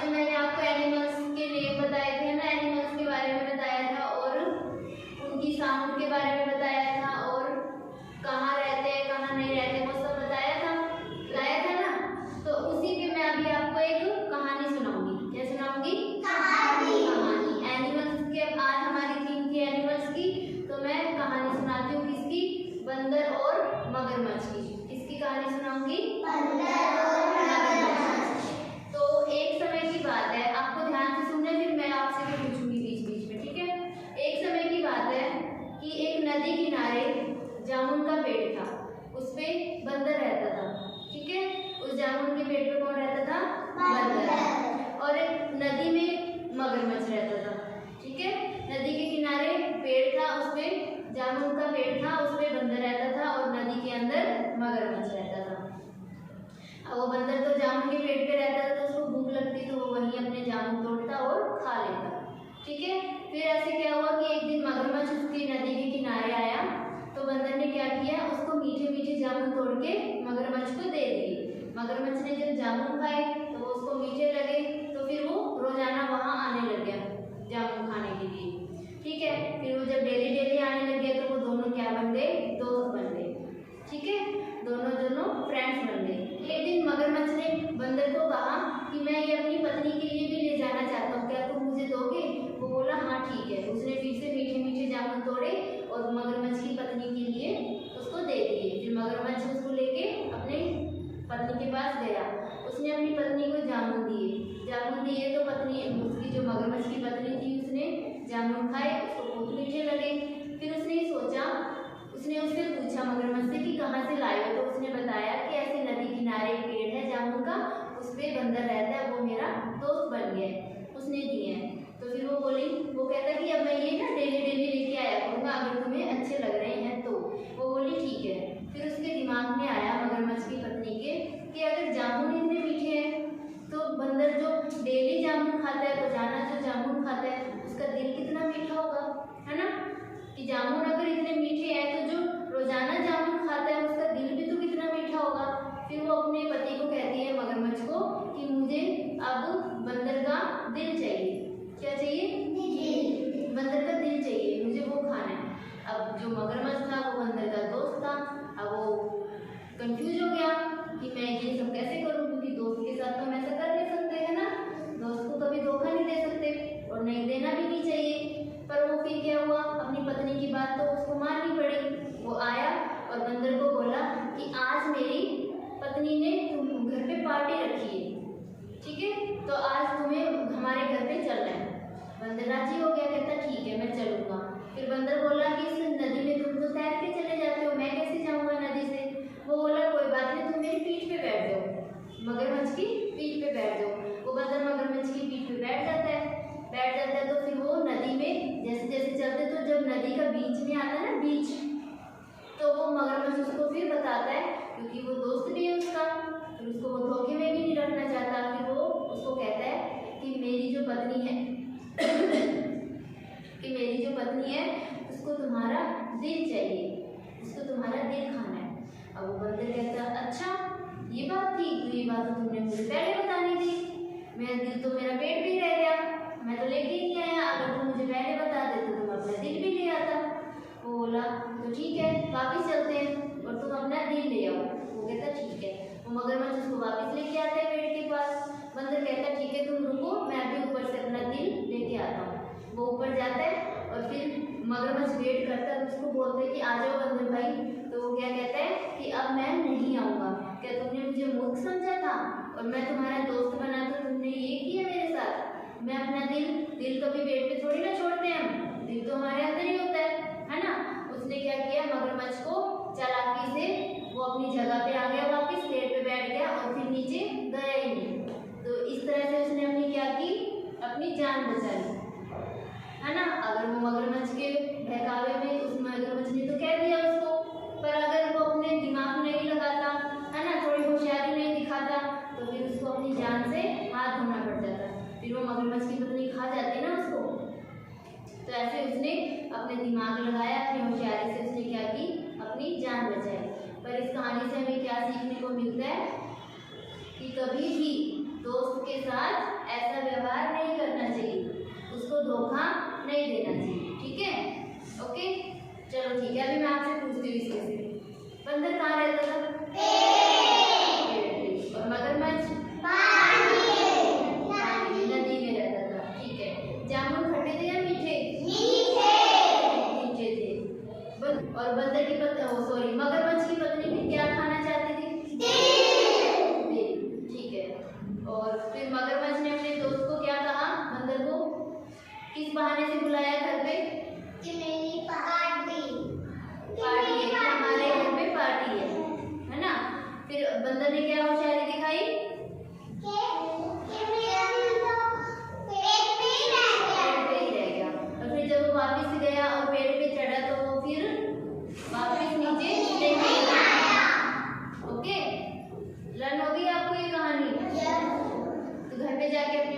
में मैंने आपको एनिमल्स के नेम बताए थे ना, एनिमल्स के बारे में बताया था और उनकी साउंड के बारे में बताया था और कहाँ रहते हैं कहाँ नहीं रहते वो सब बताया था ना। तो उसी पे मैं अभी आपको एक कहानी सुनाऊंगी। क्या सुनाऊंगी? कहानी। एनिमल्स के आज हमारी थीम थी एनिमल्स की, तो मैं कहानी सुनाती हूँ किसकी? बंदर और मगरमच्छ की। किसकी कहानी सुनाऊंगी? बंदर और मगरमच्छ। तो एक समय की बात है, आपको ध्यान से सुनना, फिर मैं आपसे भी पूछूंगी बीच बीच में, ठीक है? एक समय की बात है कि एक नदी किनारे जामुन का पेड़ था, उस पे बंदर रहता था, ठीक है? उस जामुन के पेड़ पे कौन रहता था? बंदर। और एक नदी में मगरमच्छ रहता था, ठीक है? नदी के किनारे पेड़ था, उस पे जामुन का पेड़ था, उस पे बंदर रहता था और नदी के अंदर मगरमच्छ रहता था। अब वो बंदर तो जामुन के पेड़ पे रहता था, तो उसको भूख लगती तो वो वहीं अपने जामुन तोड़ता और खा लेता, ठीक है? फिर ऐसे क्या हुआ कि एक दिन मगरमच्छ उसकी नदी के किनारे आया, तो बंदर ने क्या किया, उसको मीठे मीठे जामुन तोड़ के मगरमच्छ को दे दिए। मगरमच्छ ने जब जामुन खाए तो वो उसको मीठे लगे, तो फिर वो रोजाना वहाँ आने लग गया जामुन खाने के लिए, ठीक है? फिर वो जब डेली डेली आने लग गया तो वो दोनों क्या बन गए? दोस्त बन गए, ठीक है? दोनों फ्रेंड्स बन गए। एक दिन मगरमच्छ ने बंदर को कहा कि मैं ये अपनी पत्नी के लिए भी ले जाना चाहता हूँ, क्या तुम मुझे दोगे? वो बोला हाँ ठीक है। उसने फिर से मीठे मीठे जामुन तोड़े और मगरमच्छ की पत्नी के लिए उसको दे दिए। फिर मगरमच्छ उसको लेके अपने पत्नी के पास गया, उसने अपनी पत्नी को जामुन दिए तो पत्नी उसकी जो मगरमच्छ की पत्नी थी उसने जामुन खाए, उसको बहुत मीठे लगे। फिर उसने सोचा, उसने उससे पूछा मगरमच्छ से कि कहाँ से लाए हो? तो उसने बताया कि ऐसे नदी किनारे पेड़ है जामुन का, उस पे बंदर रहता है, वो मेरा दोस्त बन गया है, उसने दिए हैं। तो फिर वो कहता कि अब मैं ये ना डेली डेली लेके आया करूँगा, अगर तुम्हें अच्छे लग रहे हैं तो। वो बोली ठीक है। फिर उसके दिमाग में आया मगरमच्छ की पत्नी के कि अगर जामुन इतने मीठे हैं तो बंदर जो डेली जामुन खाता है, रोजाना जो जामुन खाता है, उसका दिल कितना मीठा होगा, है ना? कि जामुन अगर इतने मीठे हैं तो जो रोजाना जामुन खाता है उसका दिल भी तो कितना मीठा होगा। फिर वो अपने पति को कहती है मगरमच्छ को कि मुझे अब बंदर का दिल चाहिए। क्या चाहिए? बंदर का दिल चाहिए, मुझे वो खाना है। अब जो मगरमच्छ था वो बंदर का दोस्त था, अब वो कंफ्यूज हो गया कि मैं ये सब कैसे करूं, क्योंकि दोस्त के साथ तो हम ऐसा कर नहीं सकते, है ना? दोस्त को कभी धोखा नहीं दे सकते और नहीं देना भी नहीं चाहिए। पर वो फिर क्या हुआ, अपनी पत्नी की बात तो उसको माननी पड़ी। वो आया और बंदर को बोला कि आज मेरी पत्नी ने घर पे पार्टी रखी है, ठीक है? तो आज तुम्हें हमारे घर पे चलना है। बंदर राजी हो गया, कहता ठीक है मैं चलूँगा। फिर बंदर बोला कि इस नदी में तुम तो तैर के चले जाते हो, मैं कैसे जाऊँगा नदी से? वो बोला कोई बात नहीं, तुम मेरी पीठ पे बैठ जाओ, मगरमच्छ की पीठ पे बैठ जाओ। वो बंदर मगरमच्छ की पीठ पे बैठ जाता है। तो फिर वो नदी में जैसे जैसे चलते, तो जब नदी का बीच में आता है ना, बीच, तो वो मगरमच्छ उसको फिर बताता है, क्योंकि वो दोस्त भी है उसका, फिर उसको वो धोखे में भी नहीं रखना चाहता। फिर वो उसको कहता है कि मेरी जो पत्नी है उसको तुम्हारा दिल चाहिए, उसको तुम्हारा दिल खाना है। अब वो बंदर कहता अच्छा ये बात थी, तो ये बात तो तुमने मुझे पहले बतानी थी, मेरा दिल तो मेरा पेट भी रह गया, मैं तो लेके ही नहीं आया। अगर तुम मुझे पहले बता देते तो तुम अपना दिल भी ले आता। वो बोला तो ठीक है वापिस चलते हैं और तुम अपना दिल ले आओ। वो कहता ठीक है। वो मगरमच्छ उसको वापिस लेके आता है पेड़ के पास। बंदर कहता ठीक है तुम रुको, मैं अभी ऊपर से अपना दिल लेके आता हूँ। वो ऊपर जाता है और फिर मगरमच्छ वेट करता है, उसको बोलते हैं कि आ जाओ बंदर भाई। तो वो क्या कहता है कि अब मैं नहीं आऊँगा, क्या तुमने मुझे मूर्ख समझा था और मैं तुम्हारा दोस्त बना तो तुमने ये किया मेरे साथ? मैं अपना दिल कभी पेट पे थोड़ी ना छोड़ते हैं हम, दिल तो हमारे अंदर ही होता है ना? उसने क्या किया, मगरमच्छ को चालाकी से वो अपनी जगह पे आ गया, वापस पेड़ पे बैठ गया और फिर नीचे गया ही नहीं। तो इस तरह से उसने अपनी क्या की, अपनी जान बचा ली, है ना? अगर वो मगरमच्छ के बहकावे में उस मगरमच्छ ने तो कह दिया उसको, पर अगर वो अपने दिमाग नहीं लगाता, है ना, थोड़ी होशियारी नहीं दिखाता, तो फिर उसको अपनी जान से हाथ धोना पड़ जाता। फिर वो मगरमच्छ की पत्नी खा जाती ना उसको। तो ऐसे उसने अपने दिमाग लगाया, अपनी होशियारी से उसने क्या की, अपनी जान बचाई। पर इस कहानी से हमें क्या सीखने को मिलता है कि कभी भी दोस्त के साथ ऐसा चलो ठीक है, अभी मैं आपसे पूछती हूँ इसमें से, बंदर कहाँ रहता था? और मगरमच्छ नदी में रहता था। ठीक है, जामुन खट्टे थे या मीठे? मीठे थे। और बंदर की सॉरी मगरमच्छ की पत्नी फिर क्या खाना चाहती थी? दिल। ठीक है, और फिर मगरमच्छ ने अपने दोस्त को क्या कहा? बंदर को किस बहाने से बुलाया घर पे? कि मेरी पार्टी है, कि हमारे घर पे पार्टी है ना? फिर बंदर ने क्या होशियारी दिखाई? पेड़ पे ही रह गया। और फिर जब वो वापस गया और पेड़ पे चढ़ा तो वो फिर वापस नीचे नहीं आया। ओके, लर्न हो गई आपको ये कहानी? तो घर पे जाके अपनी